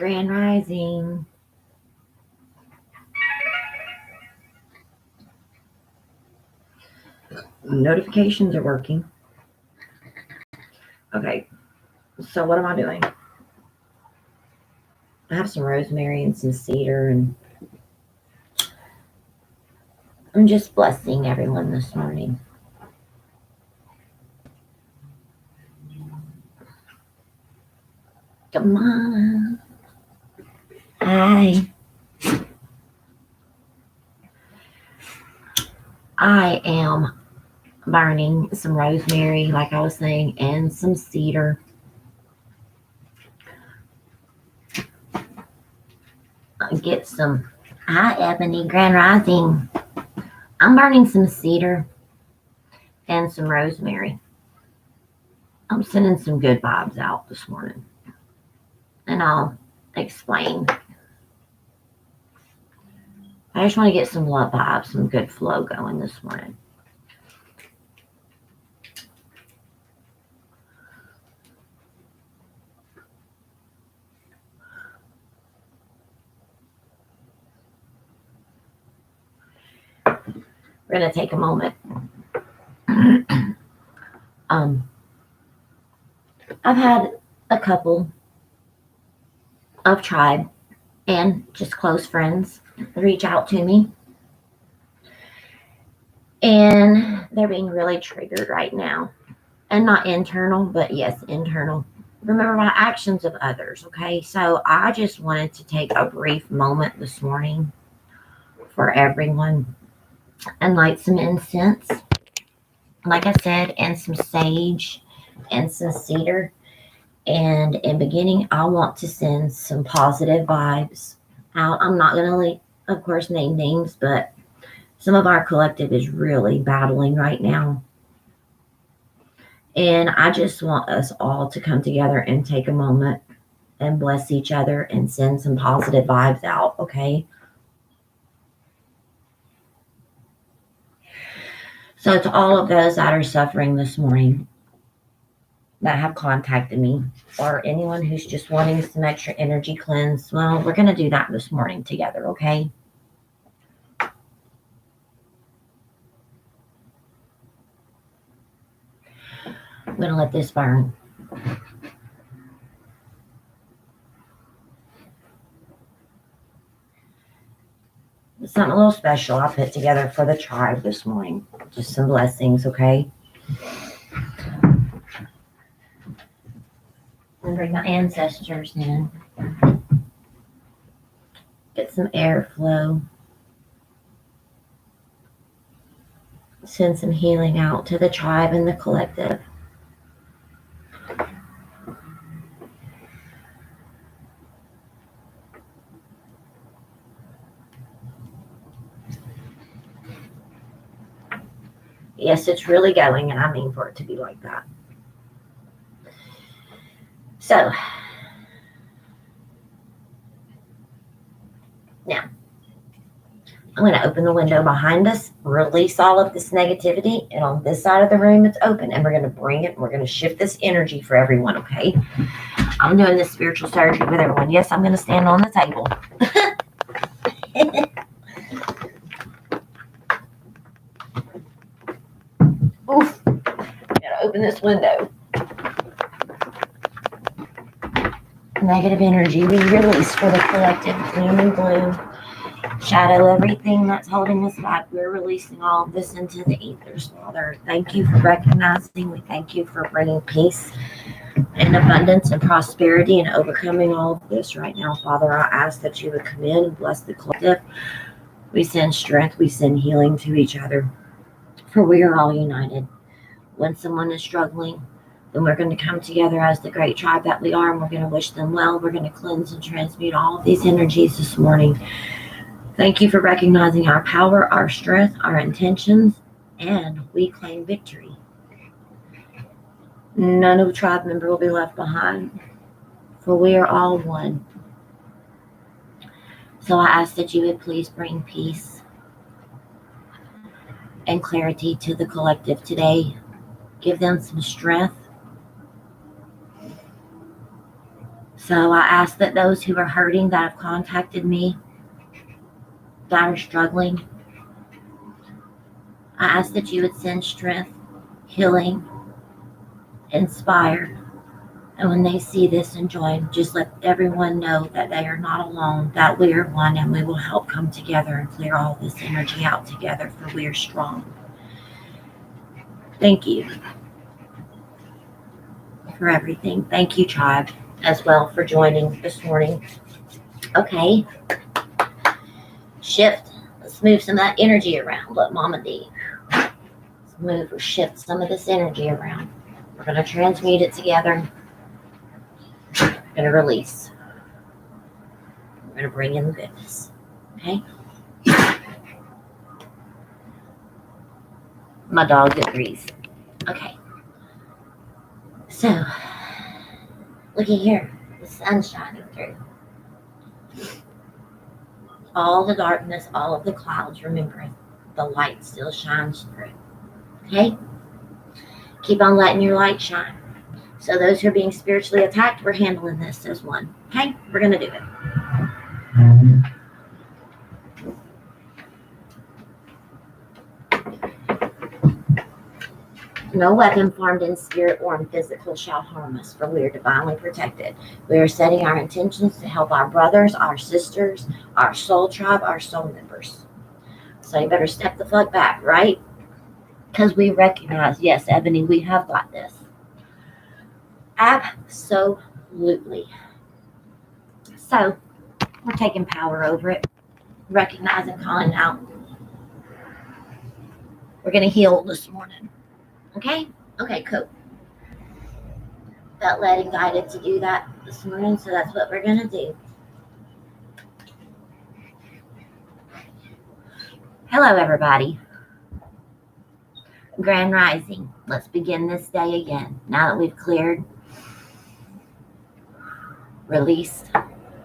Grand Rising. Notifications are working. Okay, so what am I doing? I have some rosemary and some cedar, and I'm just blessing everyone this morning. Come on. Hi. I am burning some rosemary, like I was saying, and some cedar. Get some. Hi, Ebony. Grand Rising. I'm burning some cedar and some rosemary. I'm sending some good vibes out this morning, and I'll explain. I just want to get some love vibes, some good flow going this morning. We're going to take a moment. I've had a couple of tribe and just close friends reach out to me, and they're being really triggered right now, and not internal, but yes, internal. Remember my actions of others. Okay, so I just wanted to take a brief moment this morning for everyone and light some incense, like I said, and some sage and some cedar. And in beginning, I want to send some positive vibes out. I'm not going to, of course, name names, but some of our collective is really battling right now. And I just want us all to come together and take a moment and bless each other and send some positive vibes out, okay? So to all of those that are suffering this morning, that have contacted me, or anyone who's just wanting some extra energy cleanse, well, we're going to do that this morning together, okay? I'm going to let this burn. It's something a little special I put together for the tribe this morning. Just some blessings, okay? And bring my ancestors in. Get some airflow. Send some healing out to the tribe and the collective. Yes, it's really going, and I mean for it to be like that. So, now, I'm going to open the window behind us, release all of this negativity, and on this side of the room, it's open, and we're going to bring it, and we're going to shift this energy for everyone, okay? I'm doing this spiritual surgery with everyone. Yes, I'm going to stand on the table. Oof. Gotta open this window. Negative energy we release for the collective. Gloom and gloom. Shadow, everything that's holding us back. We're releasing all of this into the ethers, Father. Thank you for recognizing. We thank you for bringing peace and abundance and prosperity and overcoming all of this right now, Father. I ask that you would come in and bless the collective. We send strength. We send healing to each other. For we are all united. When someone is struggling, then we're going to come together as the great tribe that we are, and we're going to wish them well. We're going to cleanse and transmute all of these energies this morning. Thank you for recognizing our power, our strength, our intentions, and we claim victory. None of the tribe member will be left behind, for we are all one. So I ask that you would please bring peace and clarity to the collective today. Give them some strength, So I ask that those who are hurting, that have contacted me, that are struggling, I ask that you would send strength, healing, inspire. And when they see this and join, just let everyone know that they are not alone, that we are one, and we will help come together and clear all this energy out together, for we are strong. Thank you for everything. Thank you, tribe, as well, for joining this morning. Okay. Shift. Let's move some of that energy around. What Mama did. Let's move or shift some of this energy around. We're going to transmute it together. We're going to release. We're going to bring in the goodness. Okay? My dog agrees. Okay. So, looky here. The sun's shining through. All the darkness, all of the clouds, remember, the light still shines through. Okay? Keep on letting your light shine. So those who are being spiritually attacked, we're handling this as one. Okay? We're going to do it. No weapon formed in spirit or in physical shall harm us, for we are divinely protected. We are setting our intentions to help our brothers, our sisters, our soul tribe, our soul members. So you better step the fuck back, right? Because we recognize, yes, Ebony, we have got this. Absolutely. So we're taking power over it, recognizing, calling out. We're going to heal this morning. Okay? Okay, cool. Felt led and guided to do that this morning, so that's what we're going to do. Hello, everybody. Grand Rising. Let's begin this day again. Now that we've cleared, released,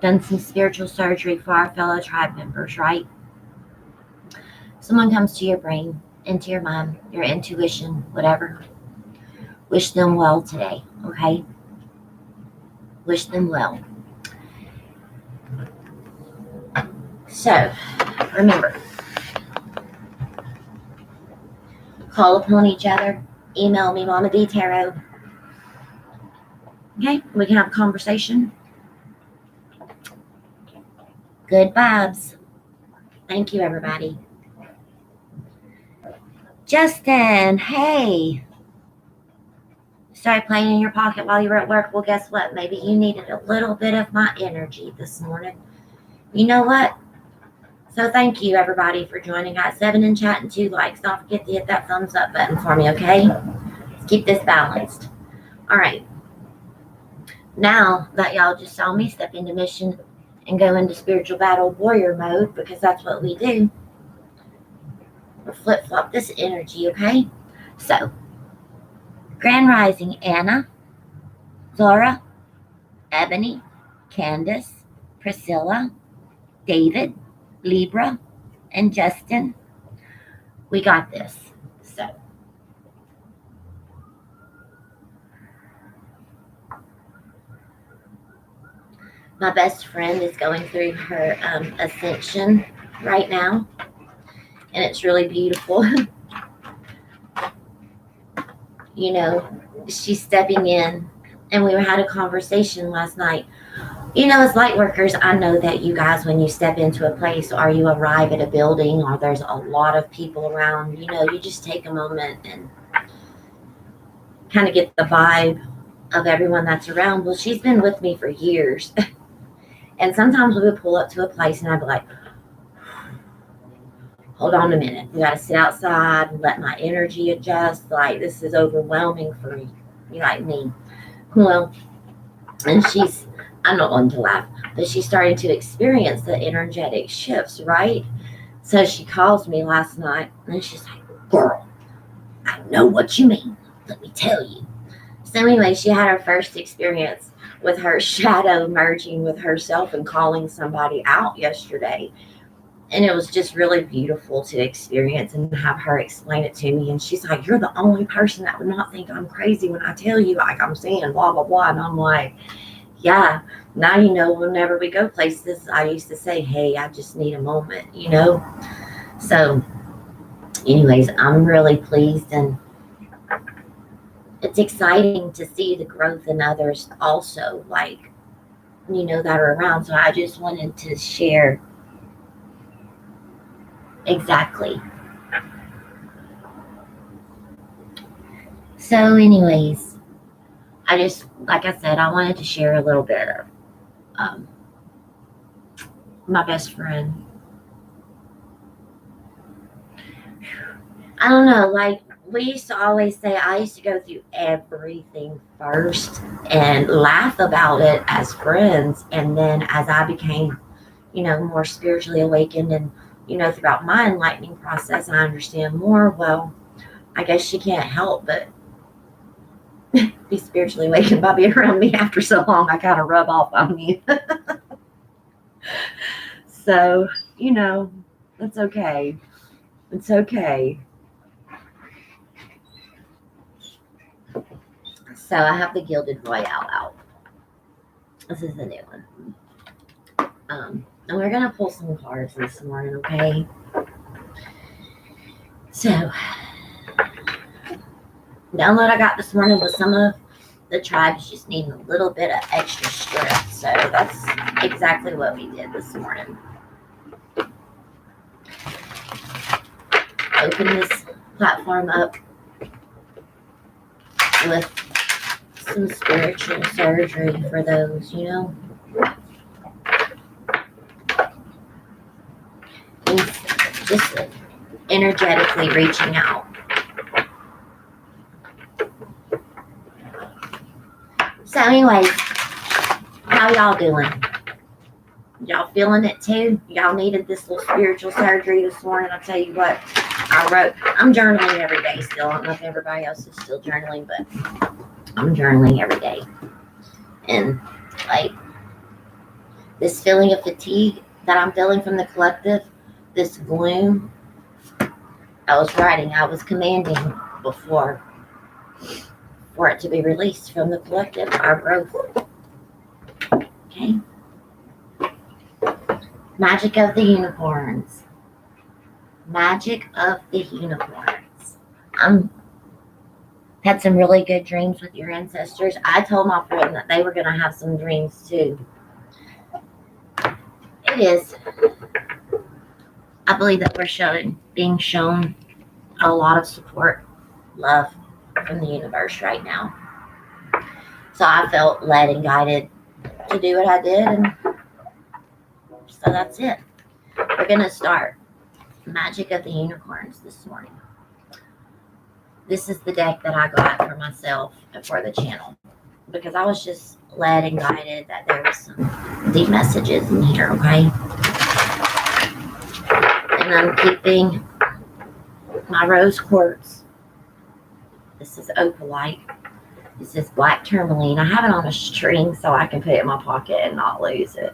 done some spiritual surgery for our fellow tribe members, right? Someone comes to your brain, into your mind, your intuition, whatever. Wish them well today, okay? Wish them well. So, remember, call upon each other. Email me, Mama D Tarot. Okay, we can have a conversation. Good vibes. Thank you, everybody. Justin, hey. Started playing in your pocket while you were at work. Well, guess what? Maybe you needed a little bit of my energy this morning. You know what? So thank you, everybody, for joining. I got 7 in chat and 2 likes. Don't forget to hit that thumbs up button for me, okay? Let's keep this balanced. All right. Now that y'all just saw me step into mission and go into spiritual battle warrior mode, because that's what we do, we'll flip-flop this energy, okay? So, Grand Rising, Anna, Zora, Ebony, Candace, Priscilla, David, Libra, and Justin. We got this. So, my best friend is going through her ascension right now, and it's really beautiful. You know, she's stepping in, and we had a conversation last night. You know, as light workers, I know that you guys, when you step into a place or you arrive at a building or there's a lot of people around, you know, you just take a moment and kind of get the vibe of everyone that's around. Well, she's been with me for years. And sometimes we would pull up to a place and I'd be like, hold on a minute. We got to sit outside and let my energy adjust. Like, this is overwhelming for me. You like me. Well, and she's, I'm not going to laugh, but she's starting to experience the energetic shifts, right? So she calls me last night and she's like, girl, I know what you mean. Let me tell you. So anyway, she had her first experience with her shadow merging with herself and calling somebody out yesterday. And it was just really beautiful to experience and have her explain it to me. And she's like, you're the only person that would not think I'm crazy when I tell you, like I'm saying blah, blah, blah. And I'm like, yeah, now you know whenever we go places, I used to say, hey, I just need a moment, you know? So, anyways, I'm really pleased, and it's exciting to see the growth in others also, like, that are around. So I just wanted to share exactly. So, anyways, I just, like I said, I wanted to share a little bit of um, my best friend. I don't know, like we used to always say, I used to go through everything first and laugh about it as friends. And then as I became, more spiritually awakened and, throughout my enlightening process, I understand more. Well, I guess she can't help but be spiritually awakened by being around me after so long. I kind of rub off on you. So, it's okay. It's okay. So I have the Gilded Royale out. This is the new one. And we're gonna pull some cards this morning, okay? So, download I got this morning was some of the tribes just needing a little bit of extra strength. So that's exactly what we did this morning. Open this platform up with some spiritual surgery for those, and just energetically reaching out. So anyways, how y'all doing? Y'all feeling it too? Y'all needed this little spiritual surgery this morning. I'll tell you what, I'm journaling every day still. I don't know if everybody else is still journaling, but I'm journaling every day. And like this feeling of fatigue that I'm feeling from the collective, this gloom, I was commanding before for it to be released from the collective, our growth. Okay. Magic of the unicorns. Magic of the unicorns. Had some really good dreams with your ancestors. I told my friend that they were going to have some dreams too. It is. I believe that we're being shown a lot of support, love from the universe right now. So I felt led and guided to do what I did, and so that's it. We're going to start Magic of the Unicorns this morning. This is the deck that I got for myself and for the channel because I was just led and guided that there was some deep messages in here, okay? And I'm keeping my rose quartz. This is opalite. This is black tourmaline. I have it on a string so I can put it in my pocket and not lose it.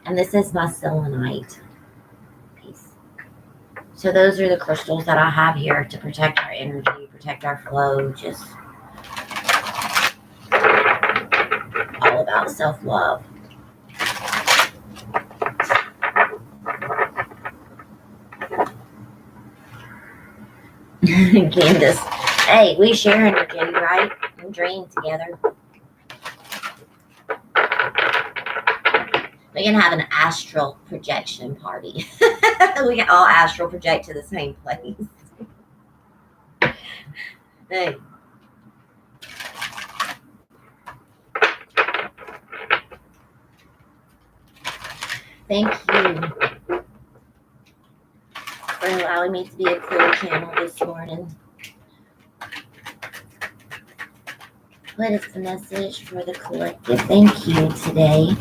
And this is my selenite piece. So those are the crystals that I have here to protect our energy, protect our flow, just all about self-love. Candace, hey, we share energy, right? We dream together. We're going to have an astral projection party. We can all astral project to the same place. Hey. Thank you for allowing me to be a clear channel this morning. What is the message for the collective? Thank you today.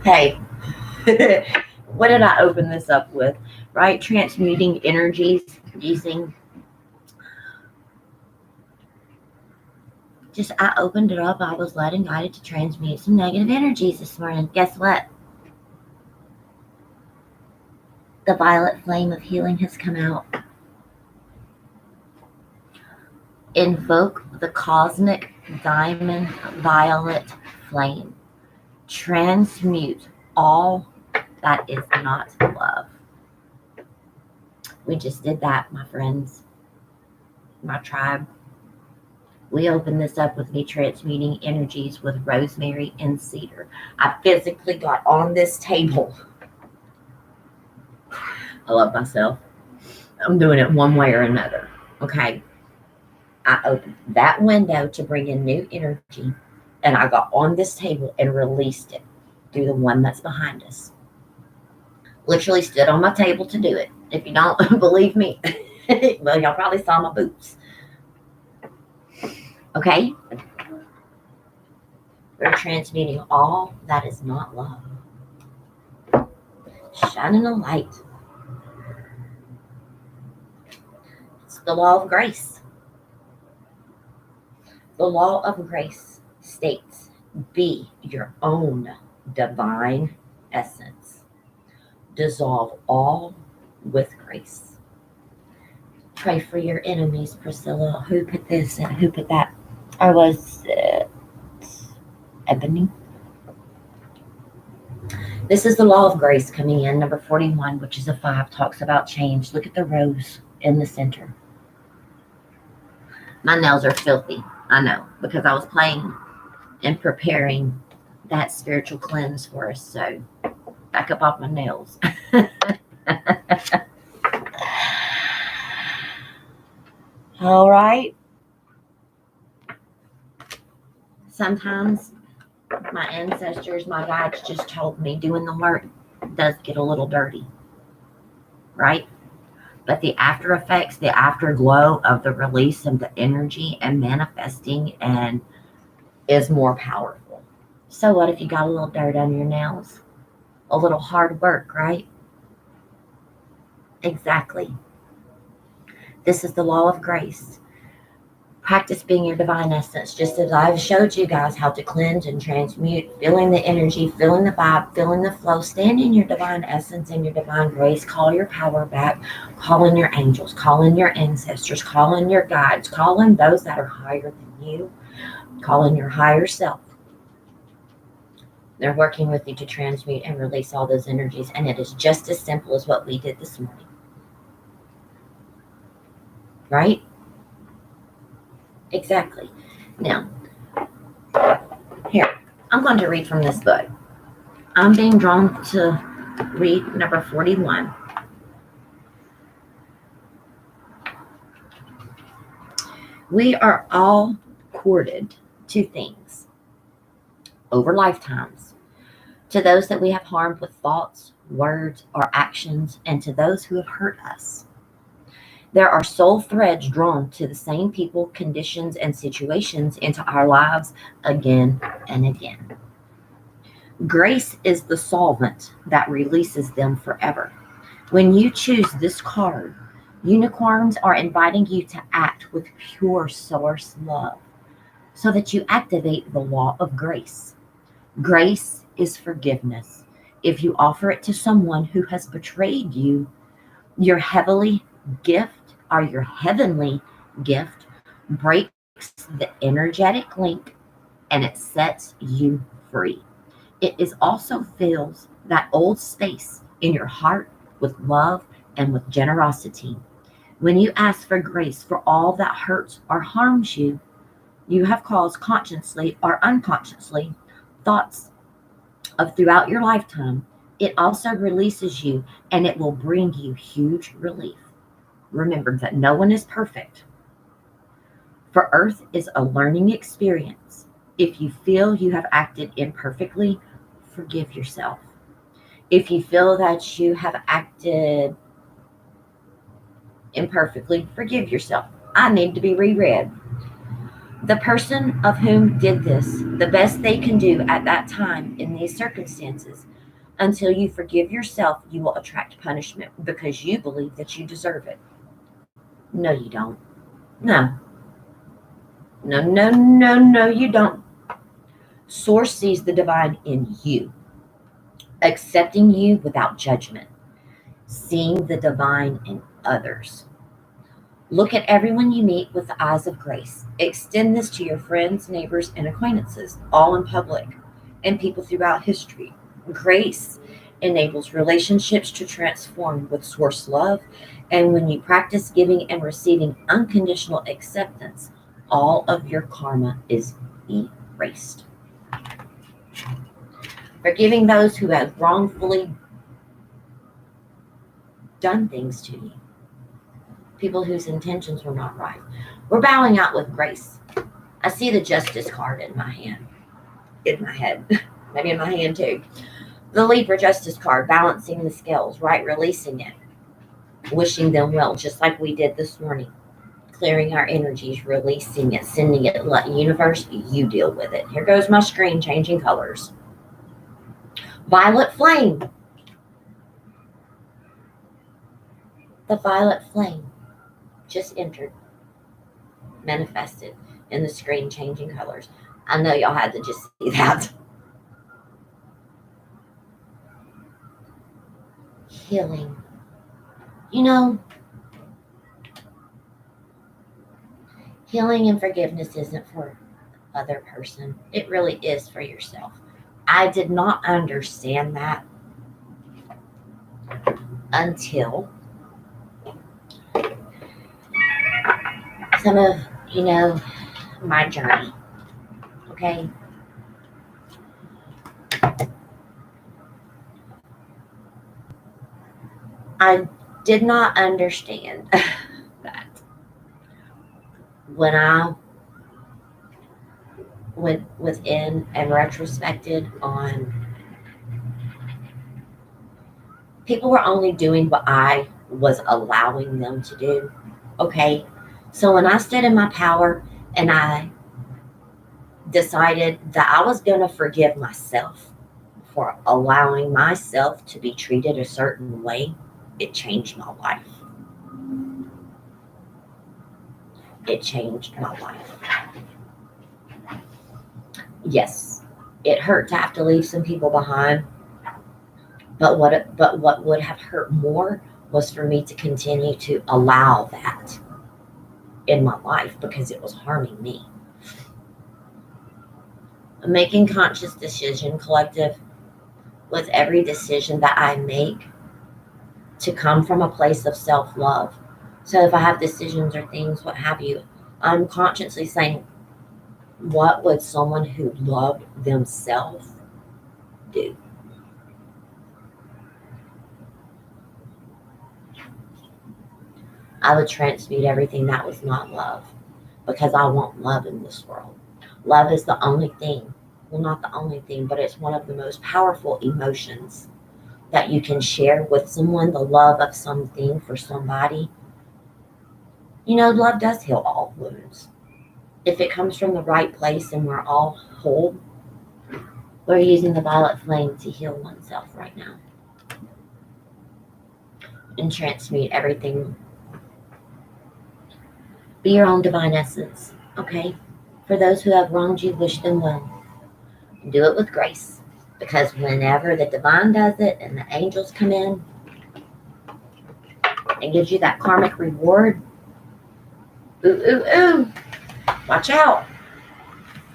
Hey, what did I open this up with? Right? Transmuting energies using Just, I opened it up. I was led and guided to transmute some negative energies this morning. Guess what? The violet flame of healing has come out. Invoke the cosmic diamond violet flame. Transmute all that is not love. We just did that, my friends, my tribe. We opened this up with me transmuting energies with rosemary and cedar. I physically got on this table. I love myself. I'm doing it one way or another. Okay. I opened that window to bring in new energy, and I got on this table and released it through the one that's behind us. Literally stood on my table to do it. If you don't believe me, well, y'all probably saw my boots. Okay? We're transmuting all that is not love. Shining a light. It's the law of grace. The law of grace states, be your own divine essence. Dissolve all with grace. Pray for your enemies, Priscilla. Who put this and who put that? Or was it Ebony? This is the law of grace coming in. Number 41, which is a 5, talks about change. Look at the rose in the center. My nails are filthy. I know, because I was playing and preparing that spiritual cleanse for us. So back up off my nails. All right. Sometimes my ancestors, my guides just told me doing the work does get a little dirty, right? But the after effects, the afterglow of the release of the energy and manifesting and is more powerful. So what if you got a little dirt on your nails? A little hard work, right? Exactly. This is the law of grace. Practice being your divine essence, just as I've showed you guys how to cleanse and transmute, feeling the energy, feeling the vibe, feeling the flow. Stand in your divine essence and your divine grace. Call your power back. Call in your angels. Call in your ancestors. Call in your guides. Call in those that are higher than you. Call in your higher self. They're working with you to transmute and release all those energies, and it is just as simple as what we did this morning. Right? Exactly. Now, here, I'm going to read from this book. I'm being drawn to read number 41. We are all courted to things over lifetimes, to those that we have harmed with thoughts, words, or actions, and to those who have hurt us. There are soul threads drawn to the same people, conditions, and situations into our lives again and again. Grace is the solvent that releases them forever. When you choose this card, unicorns are inviting you to act with pure source love so that you activate the law of grace. Grace is forgiveness. If you offer it to someone who has betrayed you, your heavenly gift breaks the energetic link and it sets you free. It is also fills that old space in your heart with love and with generosity. When you ask for grace for all that hurts or harms you, you have caused consciously or unconsciously thoughts of throughout your lifetime, it also releases you and it will bring you huge relief. Remember that no one is perfect. For Earth is a learning experience. If you feel you have acted imperfectly, forgive yourself. If you feel that you have acted imperfectly, forgive yourself. I need to be reread. The person of whom did this, the best they can do at that time in these circumstances, until you forgive yourself, you will attract punishment because you believe that you deserve it. No, you don't. No. No, no, no, no, you don't. Source sees the divine in you, accepting you without judgment, seeing the divine in others. Look at everyone you meet with the eyes of grace. Extend this to your friends, neighbors, and acquaintances, all in public, and people throughout history. Grace enables relationships to transform with source love, and when you practice giving and receiving unconditional acceptance, all of your karma is erased. Forgiving those who have wrongfully done things to you, people whose intentions were not right. We're bowing out with grace. I see the justice card in my hand, in my head, maybe in my hand too. The Libra justice card, balancing the scales, right? Releasing it, wishing them well, just like we did this morning. Clearing our energies, releasing it, sending it, let universe, you deal with it. Here goes my screen changing colors. Violet flame. The violet flame just entered, manifested in the screen changing colors. I know y'all had to just see that. Healing. You know, healing and forgiveness isn't for other person. It really is for yourself. I did not understand that until some of, my journey. Okay? I did not understand that when I went within and retrospected on, people were only doing what I was allowing them to do. Okay? So when I stood in my power and I decided that I was going to forgive myself for allowing myself to be treated a certain way, it changed my life. It changed my life. Yes, it hurt to have to leave some people behind, but what would have hurt more was for me to continue to allow that in my life because it was harming me. Making conscious decision, collective, with every decision that I make to come from a place of self-love. So if I have decisions or things, what have you, I'm consciously saying, what would someone who loved themselves do? I would transmute everything that was not love because I want love in this world. Love is the only thing, well, not the only thing, but it's one of the most powerful emotions that you can share with someone, the love of something for somebody. Love does heal all wounds. If it comes from the right place and we're all whole, we're using the violet flame to heal oneself right now and transmute everything. Be your own divine essence, okay? For those who have wronged you, wish them well. Do it with grace, because whenever the divine does it and the angels come in and gives you that karmic reward, ooh, ooh, ooh, watch out,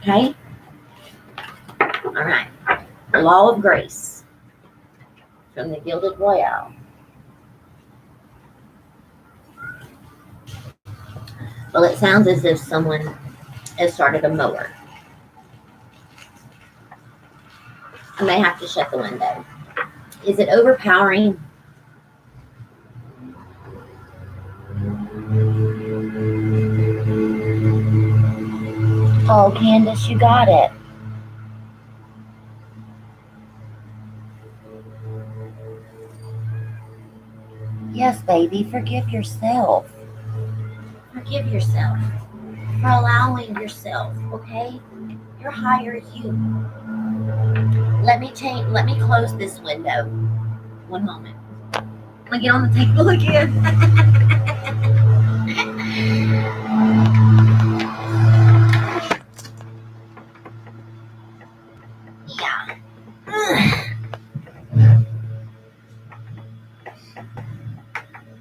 okay? All right, Law of Grace from the Gilded Royale. Well, it sounds as if someone has started a mower. I may have to shut the window. Is it overpowering? Oh, Candace, you got it. Yes, baby, forgive yourself. Forgive yourself for allowing yourself, okay? Your higher you. Let me close this window. One moment. Let me get on the table again. Yeah.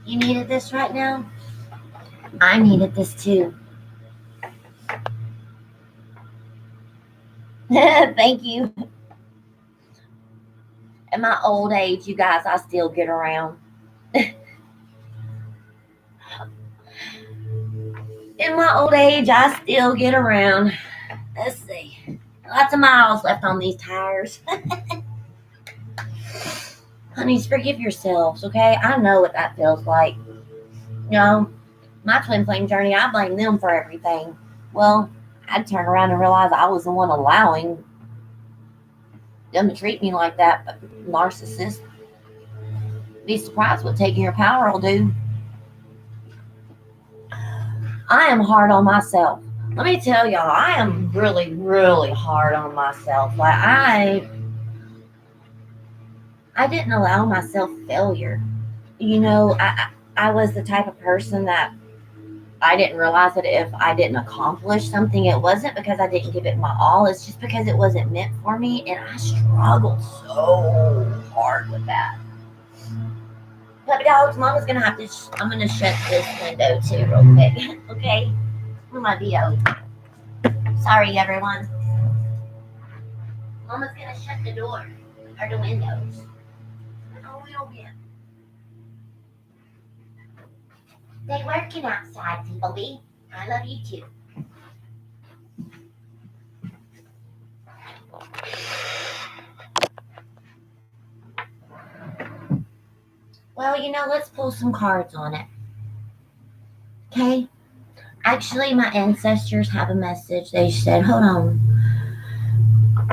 You needed this right now? I needed this too. Thank you. In my old age, you guys, I still get around. In my old age, I still get around. Let's see. Lots of miles left on these tires. Honeys, forgive yourselves, okay? I know what that feels like. You know, my twin flame journey, I blame them for everything. Well, I'd turn around and realize I was the one allowing them to treat me like that, but narcissist. Be surprised what taking your power will do. I am hard on myself. Let me tell y'all, I am really, really hard on myself. Like I didn't allow myself failure. You know, I was the type of person that I didn't realize that if I didn't accomplish something, it wasn't because I didn't give it my all. It's just because it wasn't meant for me, and I struggled so hard with that. Puppy dogs, Mama's gonna have to. I'm gonna shut this window too, real quick. Okay, for my VO. Sorry, everyone. Mama's gonna shut the door or the windows. A little bit. They working outside, people. B. I love you too. Well, let's pull some cards on it. Okay. Actually, my ancestors have a message. They said, hold on.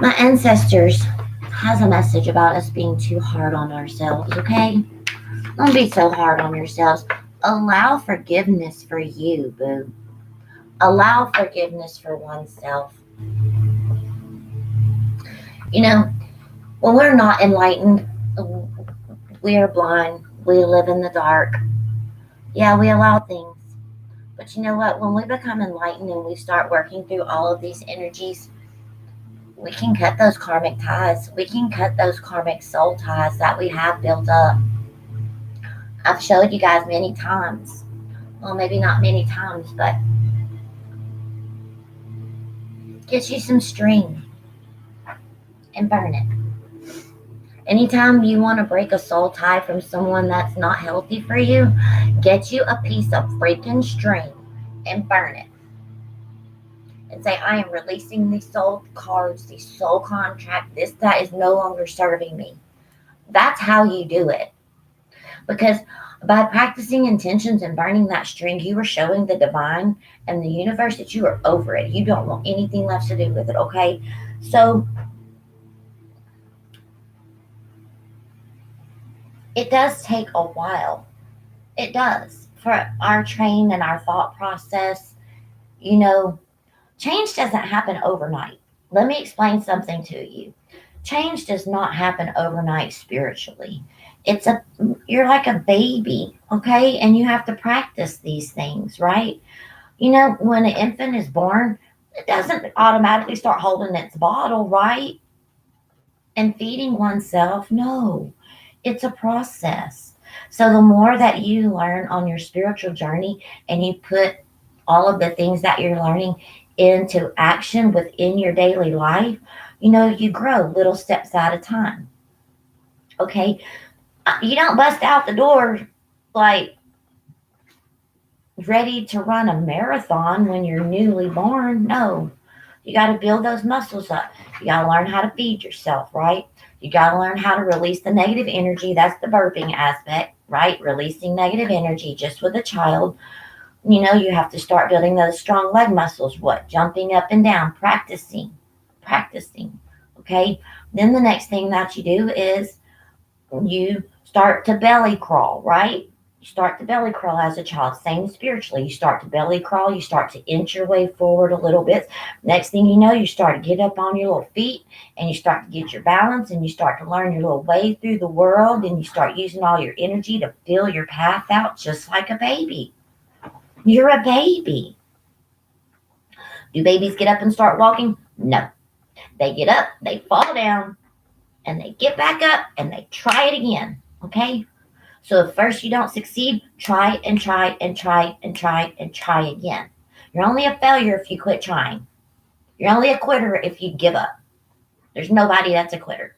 My ancestors has a message about us being too hard on ourselves, okay? Don't be so hard on yourselves. Allow forgiveness for you, boo. Allow forgiveness for oneself. When we're not enlightened, we are blind. We live in the dark. Yeah, we allow things. But you know what? When we become enlightened and we start working through all of these energies, we can cut those karmic ties. We can cut those karmic soul ties that we have built up. I've showed you guys many times. Well, maybe not many times, but get you some string and burn it. Anytime you want to break a soul tie from someone that's not healthy for you, get you a piece of freaking string and burn it. And say, I am releasing these soul cards, these soul contracts, this, that is no longer serving me. That's how you do it. Because by practicing intentions and burning that string, you are showing the divine and the universe that you are over it. You don't want anything left to do with it, okay? So it does take a while. It does. For our train and our thought process, change doesn't happen overnight. Let me explain something to you. Change does not happen overnight spiritually. You're like a baby, okay? And you have to practice these things, right? When an infant is born, it doesn't automatically start holding its bottle, right? And feeding oneself. No, it's a process. So the more that you learn on your spiritual journey and you put all of the things that you're learning into action within your daily life, you grow little steps at a time. Okay. You don't bust out the door like ready to run a marathon when you're newly born. No, you got to build those muscles up. You got to learn how to feed yourself, right? You got to learn how to release the negative energy. That's the birthing aspect, right? Releasing negative energy just with a child. You have to start building those strong leg muscles. What? Jumping up and down, practicing. Okay. Then the next thing that you do is you start to belly crawl, right? You start to belly crawl as a child. Same spiritually. You start to belly crawl. You start to inch your way forward a little bit. Next thing you know, you start to get up on your little feet and you start to get your balance and you start to learn your little way through the world and you start using all your energy to fill your path out just like a baby. You're a baby. Do babies get up and start walking? No. They get up, they fall down, and they get back up and they try it again. Okay? So if first you don't succeed, try and try and try and try and try again. You're only a failure if you quit trying. You're only a quitter if you give up. There's nobody that's a quitter.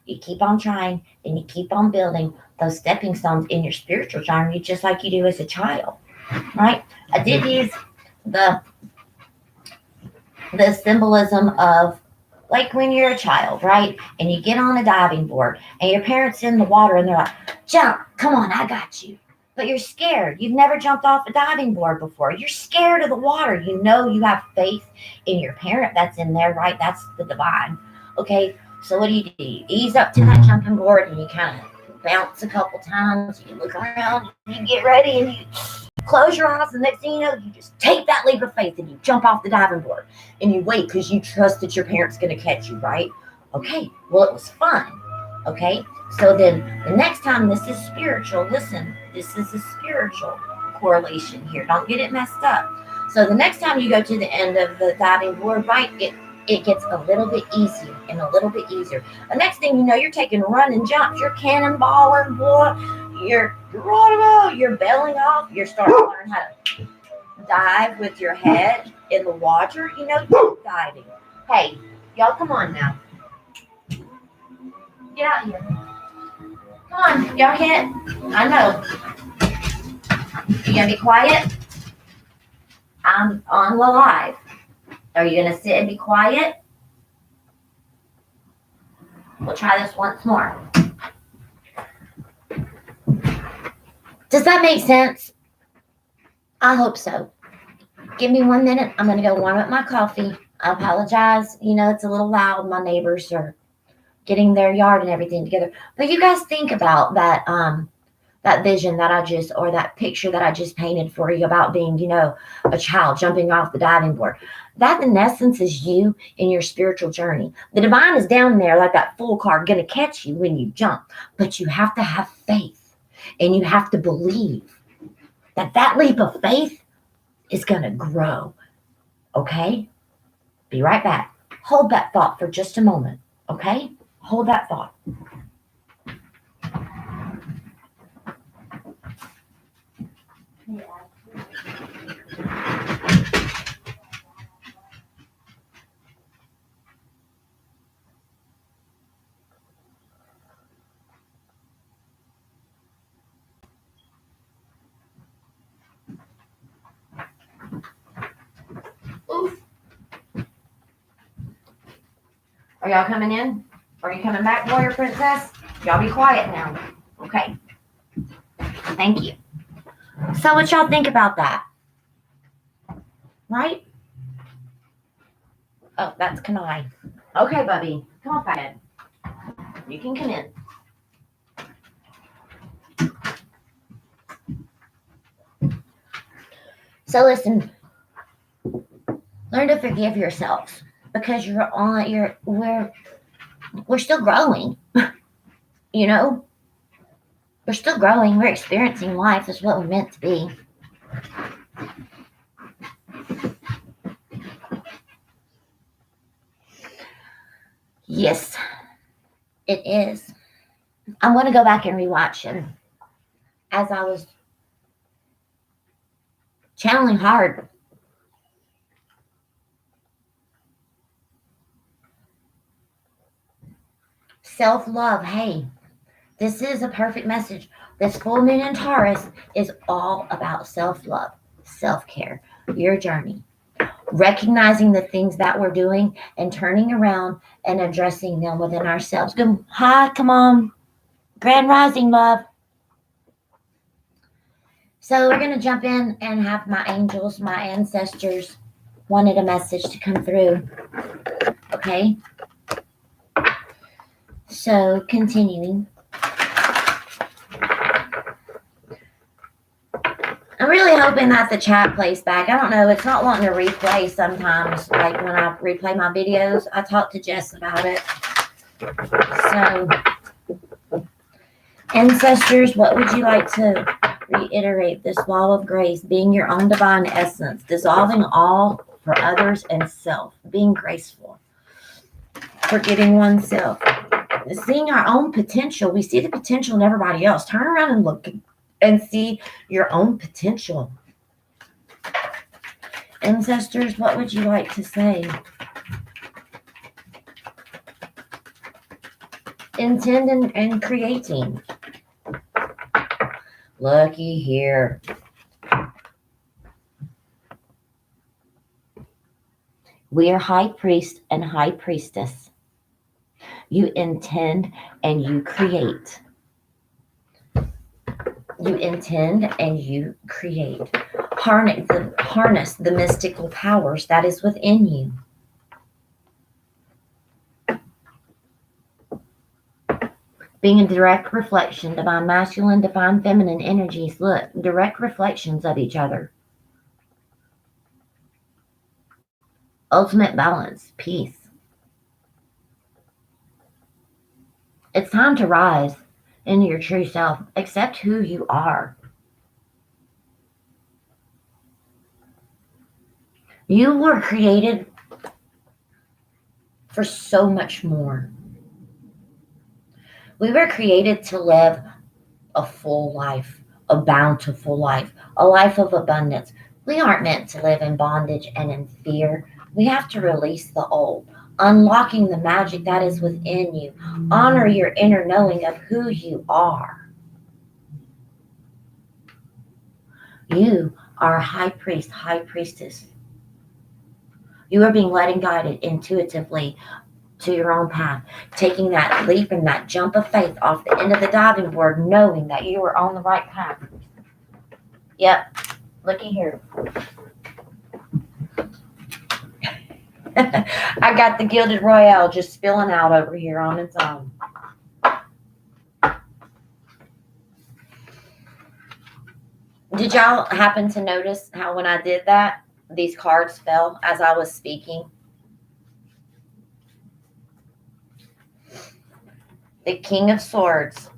You keep on trying and you keep on building those stepping stones in your spiritual journey just like you do as a child. Right? I did use the symbolism of like when you're a child, right? And you get on a diving board and your parents in the water and they're like, jump, come on, I got you. But you're scared. You've never jumped off a diving board before. You're scared of the water. You know you have faith in your parent that's in there, right? That's the divine. Okay, so what do? You ease up to that jumping board and you kind of bounce a couple times. You look around, you get ready, and you close your eyes. The next thing you know, you just take that leap of faith and you jump off the diving board and you wait because you trust that your parent's going to catch you, right? Okay, well, it was fun. Okay, so then the next time, this is spiritual. Listen, this is a spiritual correlation here. Don't get it messed up. So the next time you go to the end of the diving board, right, it gets a little bit easier and a little bit easier. The next thing you know, you're taking running jumps, you're cannonballing, boy, you're bailing off, you're starting to learn how to dive with your head in the water, deep diving. Hey, y'all, come on now. Get out here. Come on, y'all can't. I know. You gonna be quiet? I'm on the live. Are you gonna sit and be quiet? We'll try this once more. Does that make sense? I hope so. Give me 1 minute. I'm gonna go warm up my coffee. I apologize. It's a little loud. My neighbors are getting their yard and everything together. But you guys think about that that vision that or that picture that I just painted for you about being, a child jumping off the diving board. That in essence is you in your spiritual journey. The divine is down there like that full car going to catch you when you jump. But you have to have faith and you have to believe that leap of faith is going to grow. Okay? Be right back. Hold that thought for just a moment. Okay? Hold that thought. Oof. Are y'all coming in? Are you coming back, warrior princess? Y'all be quiet now. Okay. Thank you. So what y'all think about that? Right? Oh, that's Kanai. Okay, Bubby. Come on, fathead. You can come in. So listen. Learn to forgive yourselves because we're still growing. We're still growing. We're experiencing life is what we're meant to be. Yes, it is. I'm going to go back and rewatch it as I was channeling hard. Self-love. Hey, this is a perfect message. This full moon in Taurus is all about self-love, self-care, your journey. Recognizing the things that we're doing and turning around and addressing them within ourselves. Hi, come on. Grand Rising, love. So we're going to jump in and have my angels, my ancestors wanted a message to come through. Okay? So continuing. I'm really hoping that the chat plays back. I don't know. It's not wanting to replay sometimes. Like when I replay my videos, I talked to Jess about it. So, ancestors, what would you like to reiterate? This law of grace, being your own divine essence, dissolving all for others and self, being graceful. Forgetting oneself. Seeing our own potential. We see the potential in everybody else. Turn around and look and see your own potential. Ancestors, what would you like to say? Intend and creating. Looky here. We are high priest and high priestess. You intend and you create. You intend and you create. Harness the mystical powers that is within you. Being a direct reflection, divine masculine, divine feminine energies, look, direct reflections of each other. Ultimate balance, peace. It's time to rise into your true self. Accept who you are. You were created for so much more. We were created to live a full life, a bountiful life, a life of abundance. We aren't meant to live in bondage and in fear. We have to release the old, unlocking the magic that is within you. Honor your inner knowing of who you are. You are a high priest, high priestess. You are being led and guided intuitively to your own path, taking that leap and that jump of faith off the end of the diving board, knowing that you are on the right path. Yep, looky here. I got the Gilded Royale just spilling out over here on its own. Did y'all happen to notice how when I did that, these cards fell as I was speaking? The King of Swords.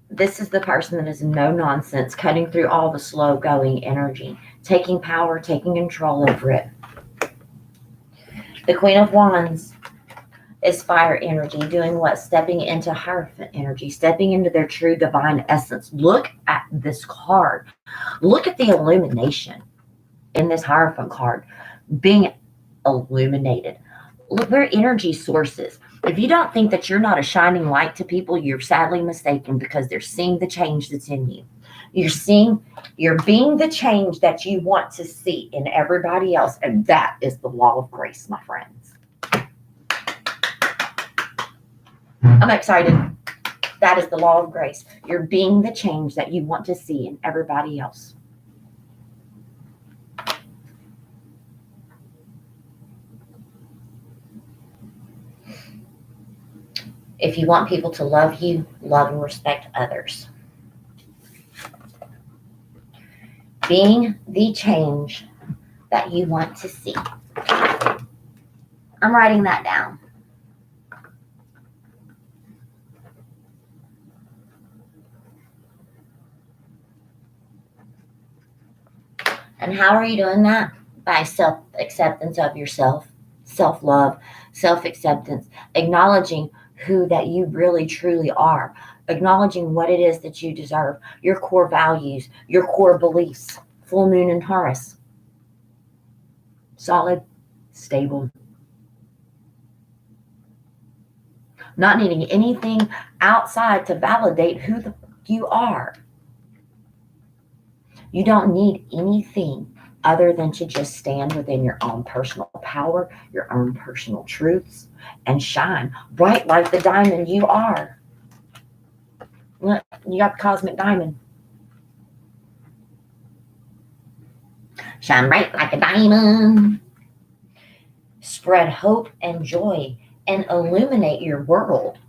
This is the person that is no nonsense, cutting through all the slow going energy, taking power, taking control over it. The Queen of Wands is fire energy, doing what? Stepping into Hierophant energy, stepping into their true divine essence. Look at this card. Look at the illumination in this Hierophant card, being illuminated. Look, they're energy sources. If you don't think that you're not a shining light to people, you're sadly mistaken, because they're seeing the change that's in you. You're being the change that you want to see in everybody else. And that is the law of grace, my friends. I'm excited. That is the law of grace. You're being the change that you want to see in everybody else. If you want people to love you, love and respect others. Being the change that you want to see. I'm writing that down. And how are you doing that? By self-acceptance of yourself, self-love, self-acceptance, acknowledging who that you really truly are, acknowledging what it is that you deserve, your core values, your core beliefs. Full moon in Taurus. Solid, stable. Not needing anything outside to validate who you are. You don't need anything other than to just stand within your own personal power, your own personal truths, and shine bright like the diamond you are. Look, you got the cosmic diamond. Shine bright like a diamond. Spread hope and joy and illuminate your world.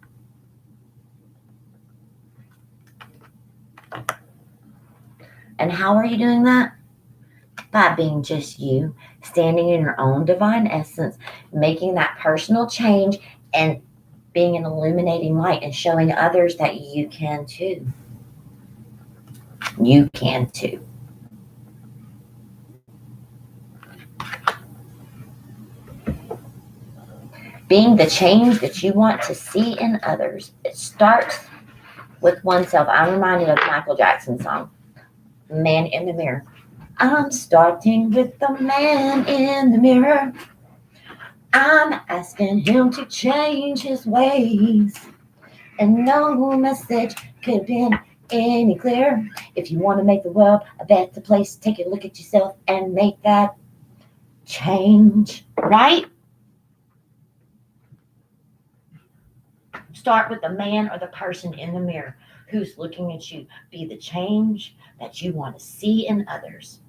And how are you doing that? By being just you, standing in your own divine essence, making that personal change and being an illuminating light and showing others that you can too. You can too. being the change that you want to see in others. It starts with oneself. I'm reminded of Michael Jackson's song, Man in the Mirror. I'm starting with the man in the mirror. I'm asking him to change his ways. And no message could have been any clearer. If you want to make the world a better place, take a look at yourself and make that change, right? Start with the man or the person in the mirror who's looking at you. Be the change that you want to see in others.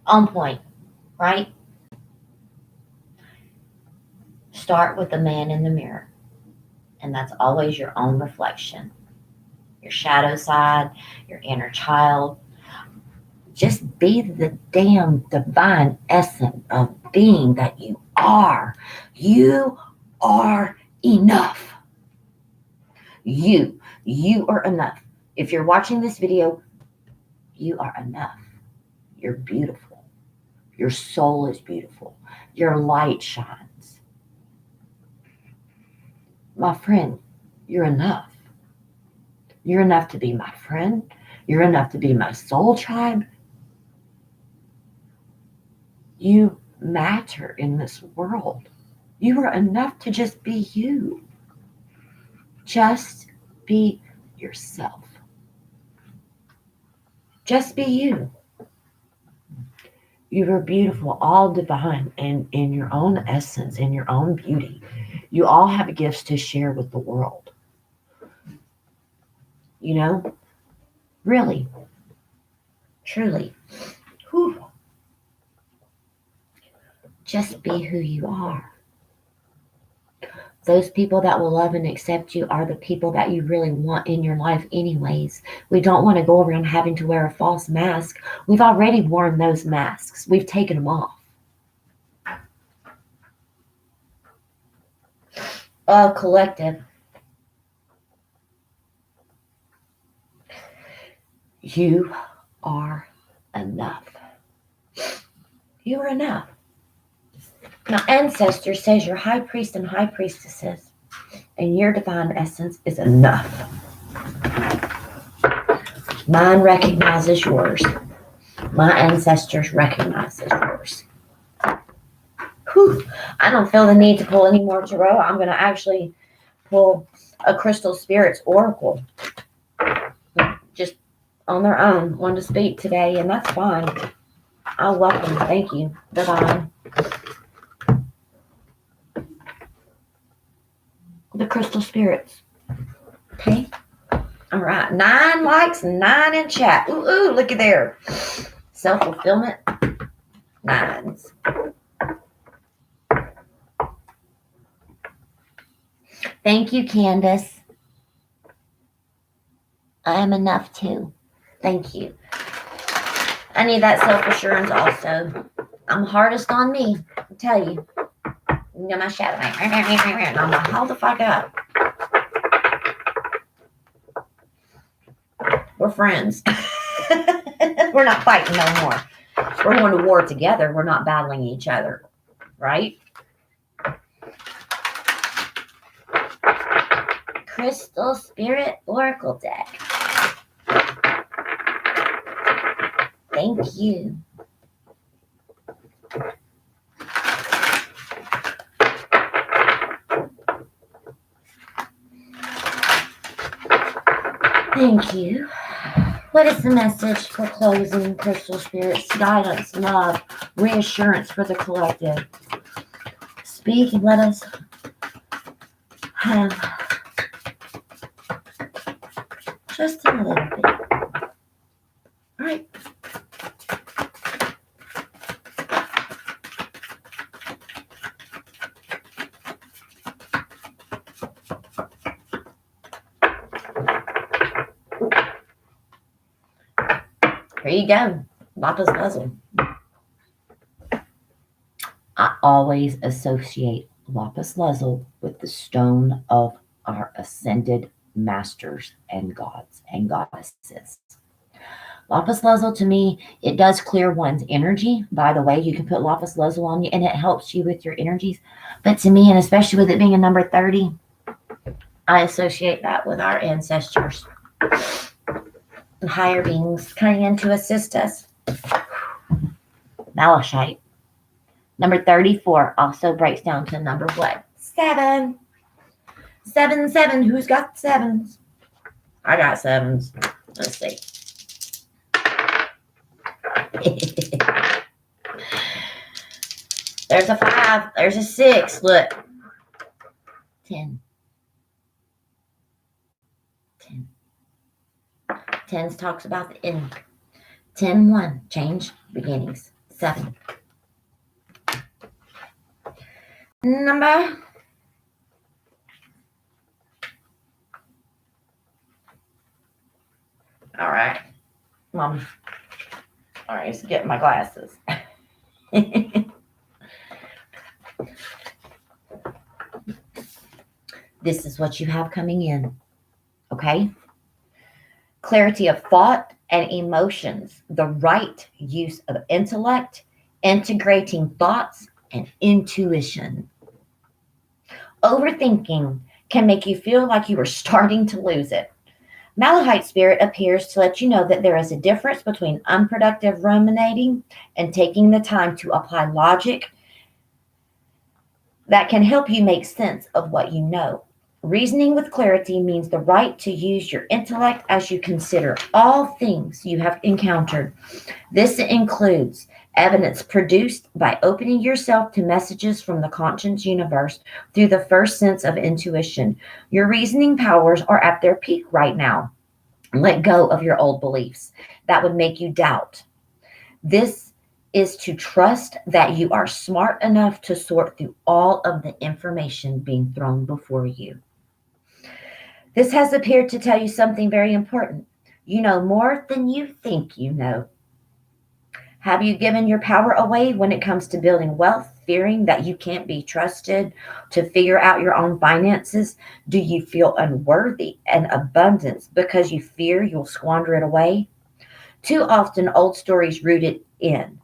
On point, right? Start with the man in the mirror. And that's always your own reflection, your shadow side, your inner child. Just be the damn divine essence of being that you are. You are enough. You are enough. If you're watching this video, you are enough. You're beautiful. Your soul is beautiful. Your light shines. My friend, you're enough. You're enough to be my friend. You're enough to be my soul tribe. You matter in this world. You are enough to just be you. Just be yourself. Just be you. You are beautiful, all divine, and in your own essence, in your own beauty. You all have gifts to share with the world. You know? Really. Truly. Whew. Just be who you are. Those people that will love and accept you are the people that you really want in your life anyways. We don't want to go around having to wear a false mask. We've already worn those masks. We've taken them off. Collective. You are enough. You are enough. Now, ancestor says your high priest and high priestesses and your divine essence is enough. Mine recognizes yours. My ancestors recognizes yours. Whew. I don't feel the need to pull any more tarot. I'm going to actually pull a Crystal Spirits Oracle. Just on their own, want to speak today, and that's fine. I'll welcome. Thank you. Bye-bye. The Crystal Spirits. Okay. All right. 9 likes, 9 in chat. Ooh, look at there. Self-fulfillment. 9s. Thank you, Candace. I am enough too. Thank you. I need that self-assurance also. I'm hardest on me. I'll tell you. You know my shadow. And I'm like, hold the fuck up. We're friends. We're not fighting no more. We're going to war together. We're not battling each other. Right? Crystal Spirit Oracle deck. Thank you. Thank you. What is the message for closing, Crystal Spirits? Guidance, love, reassurance for the collective. Speak and let us have just a little bit. All right. Here you go. Lapis Lazuli. I always associate Lapis Lazuli with the stone of our ascended masters and gods and goddesses. Lapis lazuli to me, it does clear one's energy. By the way, you can put lapis lazuli on you and it helps you with your energies. But to me, and especially with it being a number 30, I associate that with our ancestors and higher beings coming in to assist us. Malachite. Number 34 also breaks down to number what? 7. 7, 7. Who's got sevens? I got sevens. Let's see. There's a 5. There's a 6. Look. 10. 10. 10 talks about the end. 10, 1. Change beginnings. 7. Number. All right. Mom. All right, let's get my glasses. This is what you have coming in. Okay? Clarity of thought and emotions, the right use of intellect, integrating thoughts, and intuition. Overthinking can make you feel like you are starting to lose it. Malachite spirit appears to let you know that there is a difference between unproductive ruminating and taking the time to apply logic that can help you make sense of what you know. Reasoning with clarity means the right to use your intellect as you consider all things you have encountered. This includes evidence produced by opening yourself to messages from the conscious universe through the first sense of intuition. Your reasoning powers are at their peak right now. Let go of your old beliefs that would make you doubt. This is to trust that you are smart enough to sort through all of the information being thrown before you. This has appeared to tell you something very important. You know more than you think you know. Have you given your power away when it comes to building wealth, fearing that you can't be trusted to figure out your own finances? Do you feel unworthy and abundance because you fear you'll squander it away? Too often, old stories rooted in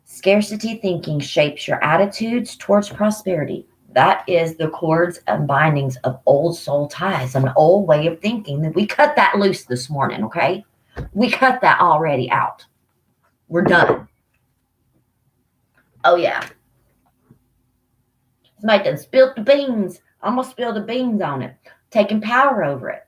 scarcity thinking shapes your attitudes towards prosperity. That is the cords and bindings of old soul ties, an old way of thinking. We cut that loose this morning, okay? We cut that already out. We're done. Oh, yeah. Somebody done spilled the beans. Almost spilled the beans on it. Taking power over it.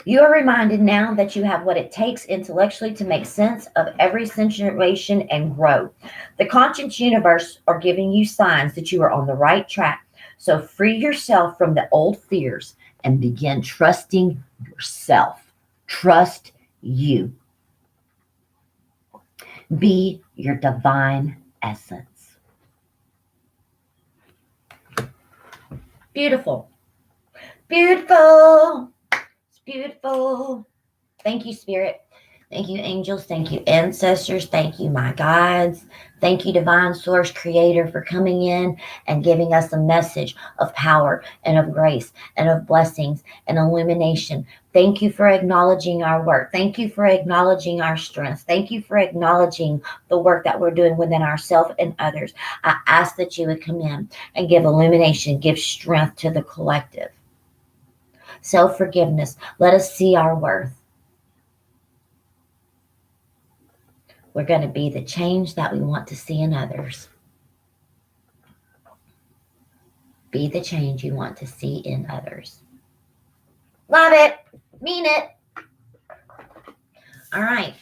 You are reminded now that you have what it takes intellectually to make sense of every situation and grow. The conscious universe are giving you signs that you are on the right track. So free yourself from the old fears and begin trusting yourself. Trust you. Be your divine essence. Beautiful. Beautiful. Beautiful. Thank you, Spirit. Thank you, angels. Thank you, ancestors. Thank you, my guides. Thank you, Divine Source Creator, for coming in and giving us a message of power and of grace and of blessings and illumination. Thank you for acknowledging our work. Thank you for acknowledging our strengths. Thank you for acknowledging the work that we're doing within ourselves and others. I ask that you would come in and give illumination, give strength to the collective. Self-forgiveness. Let us see our worth. We're going to be the change that we want to see in others. Be the change you want to see in others. Love it. Mean it. All right.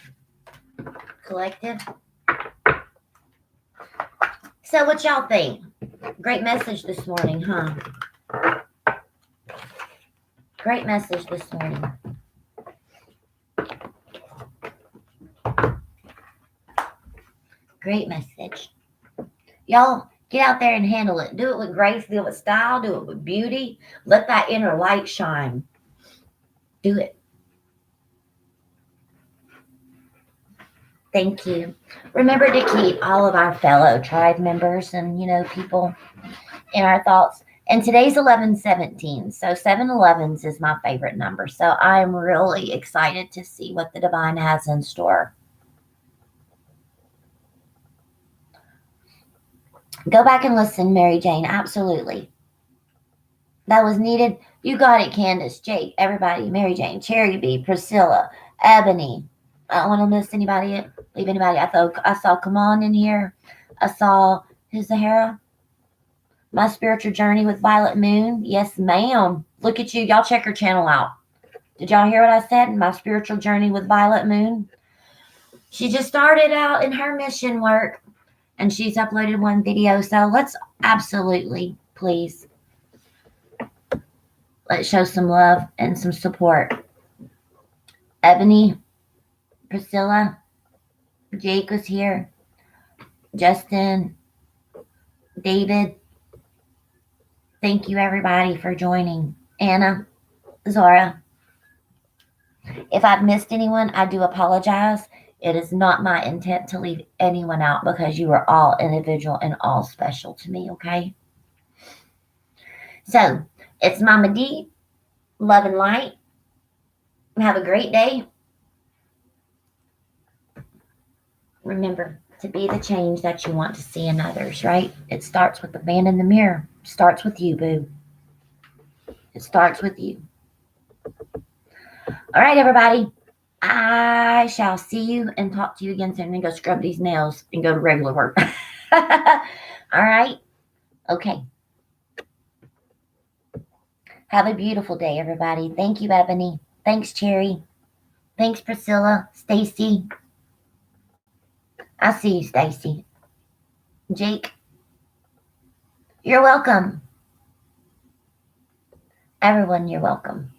Collective. So what y'all think? Great message this morning, huh? Great message this morning. Great message. Y'all, get out there and handle it. Do it with grace, do it with style, do it with beauty. Let that inner light shine. Do it. Thank you. Remember to keep all of our fellow tribe members and, people in our thoughts. And today's 11/17. So 7/11s is my favorite number. So I'm really excited to see what the divine has in store. Go back and listen, Mary Jane. Absolutely. That was needed. You got it, Candace, Jake, everybody, Mary Jane, Cherry B, Priscilla, Ebony. I don't want to miss anybody, leave anybody. I saw Come On in here. I saw, who's Zahara? My Spiritual Journey with Violet Moon. Yes, ma'am. Look at you. Y'all check her channel out. Did y'all hear what I said? My Spiritual Journey with Violet Moon. She just started out in her mission work and she's uploaded one video. So let's absolutely, please, let's show some love and some support. Ebony, Priscilla, Jake was here, Justin, David. Thank you, everybody, for joining. Anna, Zora. If I've missed anyone, I do apologize. It is not my intent to leave anyone out because you are all individual and all special to me, okay? So, it's Mama D. Love and light. Have a great day. Remember to be the change that you want to see in others, right? It starts with the man in the mirror. It starts with you, boo. It starts with you. All right, everybody. I shall see you and talk to you again soon. And go scrub these nails and go to regular work. All right? Okay. Have a beautiful day, everybody. Thank you, Ebony. Thanks, Cherry. Thanks, Priscilla. Stacy. I see you, Stacy. Jake. You're welcome. Everyone, you're welcome.